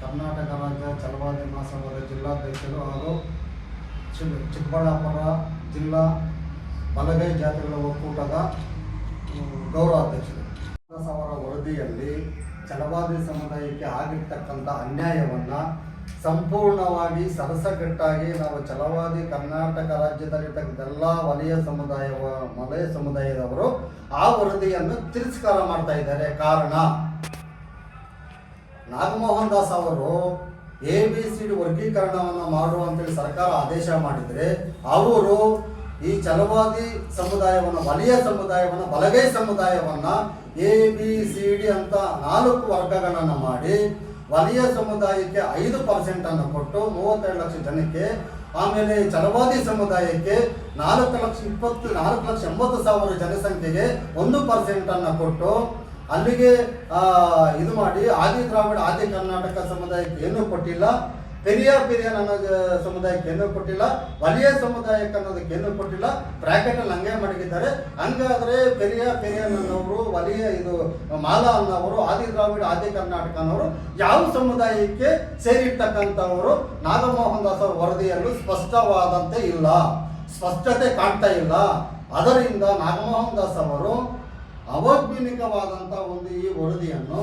ಕರ್ನಾಟಕ ರಾಜ್ಯ ಛಲವಾದಿ ಮಹಾಸಂಘದ ಜಿಲ್ಲಾಧ್ಯಕ್ಷರು ಹಾಗೂ ಚಿಕ್ಕಬಳ್ಳಾಪುರ ಜಿಲ್ಲಾ ಬಲಗೈ ಜಾತಿಗಳ ಒಕ್ಕೂಟದ ಗೌರವಾಧ್ಯಕ್ಷರು. ಅವರ ವರದಿಯಲ್ಲಿ ಛಲವಾದಿ ಸಮುದಾಯಕ್ಕೆ ಆಗಿರ್ತಕ್ಕಂಥ ಅನ್ಯಾಯವನ್ನು ಸಂಪೂರ್ಣವಾಗಿ ಸರಸಗಟ್ಟಾಗಿ ನಾವು ಛಲವಾದಿ ಕರ್ನಾಟಕ ರಾಜ್ಯದಲ್ಲಿರ್ತಕ್ಕಂಥ ಎಲ್ಲ ವಲಯ ಸಮುದಾಯದವರು ಆ ವರದಿಯನ್ನು ತಿರಸ್ಕಾರ ಮಾಡ್ತಾ ಇದ್ದಾರೆ. ಕಾರಣ, ನಾಗಮೋಹನ್ ದಾಸ್ ಅವರು ABCD ವರ್ಗೀಕರಣವನ್ನು ಮಾಡುವಂತೇಳಿ ಸರ್ಕಾರ ಆದೇಶ ಮಾಡಿದರೆ ಅವರು ಈ ಛಲವಾದಿ ಸಮುದಾಯವನ್ನು, ವಲಯ ಸಮುದಾಯವನ್ನು, ಬಲಗೈ ಸಮುದಾಯವನ್ನು ABCD ಅಂತ 4 ವರ್ಗಗಳನ್ನು ಮಾಡಿ ವಲಯ ಸಮುದಾಯಕ್ಕೆ 5% ಕೊಟ್ಟು 32 ಲಕ್ಷ ಜನಕ್ಕೆ, ಆಮೇಲೆ ಛಲವಾದಿ ಸಮುದಾಯಕ್ಕೆ 4,80,000 ಜನಸಂಖ್ಯೆಗೆ 1% ಕೊಟ್ಟು ಅಲ್ಲಿಗೆ ಇದು ಮಾಡಿ ಆದಿ ದ್ರಾವಿಡ ಆದಿ ಕರ್ನಾಟಕ ಸಮುದಾಯಕ್ಕೆ ಏನೂ ಕೊಟ್ಟಿಲ್ಲ, ಪೆರಿಯ ನನ್ನ ಸಮುದಾಯಕ್ಕೆ ಏನೂ ಕೊಟ್ಟಿಲ್ಲ, ವಲಯ ಸಮುದಾಯಕ್ಕೆ ಅನ್ನೋದಕ್ಕೆ ಏನೂ ಕೊಟ್ಟಿಲ್ಲ. ಬ್ರಾಕೆಟಲ್ಲಿ ಹಂಗೆ ಮಡಗಿದ್ದಾರೆ. ಹಂಗಾದರೆ ಪೆರಿಯ ಅನ್ನೋರು, ವಲಯ ಇದು ಮಾಲಾ ಅನ್ನೋರು, ಆದಿ ದ್ರಾವಿಡ ಆದಿ ಕರ್ನಾಟಕ ಅನ್ನೋರು ಯಾವ ಸಮುದಾಯಕ್ಕೆ ಸೇರಿರ್ತಕ್ಕಂಥವರು ನಾಗಮೋಹನ್ ದಾಸ್ ಅವರ ವರದಿಯಲ್ಲೂ ಸ್ಪಷ್ಟವಾದಂತೆ ಇಲ್ಲ, ಸ್ಪಷ್ಟತೆ ಕಾಣ್ತಾ ಇಲ್ಲ. ಅದರಿಂದ ನಾಗಮೋಹನ್ ದಾಸ್ ಅವರು ಅವೈಜ್ಞಾನಿಕವಾದಂಥ ಒಂದು ಈ ವರದಿಯನ್ನು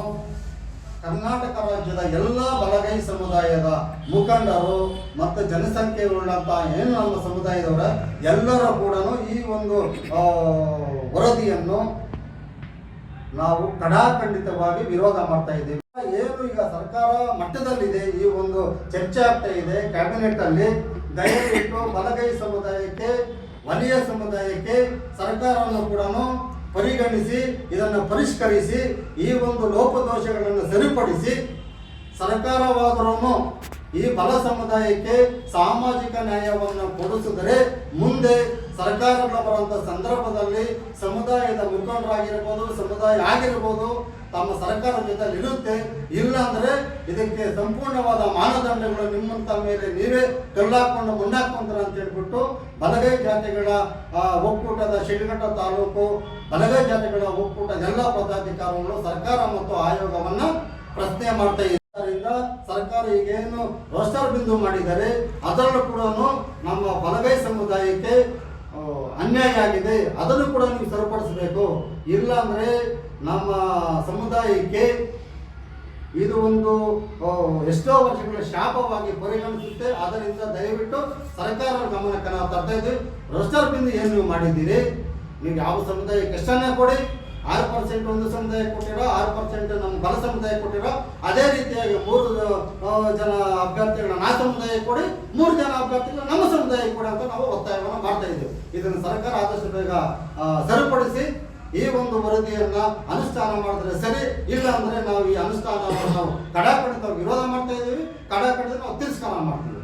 ಕರ್ನಾಟಕ ರಾಜ್ಯದ ಎಲ್ಲ ಬಲಗೈ ಸಮುದಾಯದ ಮುಖಂಡರು ಮತ್ತು ಜನಸಂಖ್ಯೆ ಉಳ್ಳಂಥ ಏನು ನಮ್ಮ ಸಮುದಾಯದವರ ಎಲ್ಲರೂ ಕೂಡ ಈ ಒಂದು ವರದಿಯನ್ನು ನಾವು ಕಡಾಖಂಡಿತವಾಗಿ ವಿರೋಧ ಮಾಡ್ತಾ ಇದ್ದೀವಿ. ಏನು ಈಗ ಸರ್ಕಾರ ಮಟ್ಟದಲ್ಲಿದೆ, ಈ ಒಂದು ಚರ್ಚೆ ಆಗ್ತಾ ಇದೆ ಕ್ಯಾಬಿನೆಟ್ ಅಲ್ಲಿ. ದಯವಿಟ್ಟು ಬಲಗೈ ಸಮುದಾಯಕ್ಕೆ, ವಲಯ ಸಮುದಾಯಕ್ಕೆ ಸರ್ಕಾರವನ್ನು ಕೂಡ ಪರಿಗಣಿಸಿ ಇದನ್ನು ಪರಿಷ್ಕರಿಸಿ ಈ ಒಂದು ಲೋಪದೋಷಗಳನ್ನು ಸರಿಪಡಿಸಿ ಸರ್ಕಾರವಾದರೂ ಈ ಬಲ ಸಮುದಾಯಕ್ಕೆ ಸಾಮಾಜಿಕ ನ್ಯಾಯವನ್ನು ಕೊಡಿಸಿದರೆ ಮುಂದೆ ಸರ್ಕಾರಗಳ ಬರುವಂಥ ಸಂದರ್ಭದಲ್ಲಿ ಸಮುದಾಯದ ಮುಖಂಡರಾಗಿರ್ಬೋದು, ಸಮುದಾಯ ಆಗಿರ್ಬೋದು, ತಮ್ಮ ಸರ್ಕಾರದ ಜೊತೆ ಇರುತ್ತೆ. ಇಲ್ಲಾಂದರೆ ಇದಕ್ಕೆ ಸಂಪೂರ್ಣವಾದ ಮಾನದಂಡಗಳು ನಿಮ್ಮಂತ ಮೇಲೆ ನೀವೇ ಕಲ್ಲಾಕೊಂಡು ಮುಂದಾಕೊಂತಾರೆ ಅಂತ ಹೇಳ್ಬಿಟ್ಟು ಬಲಗೈ ಜಾತಿಗಳ ಒಕ್ಕೂಟದ ಶಿಡ್ಘಟ್ಟ ತಾಲೂಕು ಬಲಗೈ ಜಾತಿಗಳ ಒಕ್ಕೂಟದ ಎಲ್ಲ ಪದಾಧಿಕಾರಿಗಳು ಸರ್ಕಾರ ಮತ್ತು ಆಯೋಗವನ್ನು ಪ್ರಶ್ನೆ ಮಾಡ್ತಾ ಇದ್ದಾರೆ. ಸರ್ಕಾರ ಈಗೇನು ರೋಸ್ಟರ್ ಬಿಂದು ಮಾಡಿದ್ದಾರೆ ಅದರಲ್ಲೂ ಕೂಡ ನಮ್ಮ ಬಲಗೈ ಸಮುದಾಯಕ್ಕೆ ಅನ್ಯಾಯ ಆಗಿದೆ, ಅದನ್ನು ಕೂಡ ನೀವು ಸರಿಪಡಿಸಬೇಕು. ಇಲ್ಲಾಂದರೆ ನಮ್ಮ ಸಮುದಾಯಕ್ಕೆ ಇದು ಒಂದು ಎಷ್ಟೋ ವರ್ಷಗಳ ಶಾಪವಾಗಿ ಪರಿಗಣಿಸುತ್ತೆ. ಅದರಿಂದ ದಯವಿಟ್ಟು ಸರ್ಕಾರದ ಗಮನಕ್ಕೆ ನಾವು ತರ್ತಾ ಇದ್ದೀವಿ. ರೋಸ್ಟರ್ ಬಿಂದು ಏನು ನೀವು ಮಾಡಿದ್ದೀರಿ, ನೀವು ಯಾವ ಸಮುದಾಯಕ್ಕೆ ಎಷ್ಟನ್ನೇ ಕೊಡಿ, 6% ಒಂದು ಸಮುದಾಯಕ್ಕೆ ಕೊಟ್ಟಿರೋ, 6% ನಮ್ಮ ಬಲ ಸಮುದಾಯಕ್ಕೆ ಕೊಟ್ಟಿರೋ, ಅದೇ ರೀತಿಯಾಗಿ 3 ಜನ ಅಭ್ಯರ್ಥಿಗಳನ್ನ ನಾ ಸಮುದಾಯಕ್ಕೆ ಕೊಡಿ, 3 ಜನ ಅಭ್ಯರ್ಥಿಗಳನ್ನ ನಮ್ಮ ಸಮುದಾಯಕ್ಕೆ ಕೊಡಿ ಅಂತ ನಾವು ಒತ್ತಾಯವನ್ನು ಮಾಡ್ತಾ ಇದ್ದೀವಿ. ಇದನ್ನು ಸರ್ಕಾರ ಆದಷ್ಟು ಬೇಗ ಸರಿಪಡಿಸಿ ಈ ಒಂದು ವರದಿಯನ್ನ ಅನುಷ್ಠಾನ ಮಾಡಿದ್ರೆ ಸರಿ. ಇಲ್ಲ ಅಂದ್ರೆ ನಾವು ಈ ಅನುಷ್ಠಾನವನ್ನು ನಾವು ಕಡಾಖಂಡಿತ ವಿರೋಧ ಮಾಡ್ತಾ ಇದ್ದೀವಿ, ಕಡಾಖಂಡಿತ ನಾವು ತಿರಸ್ಕಾರ ಮಾಡ್ತೀವಿ.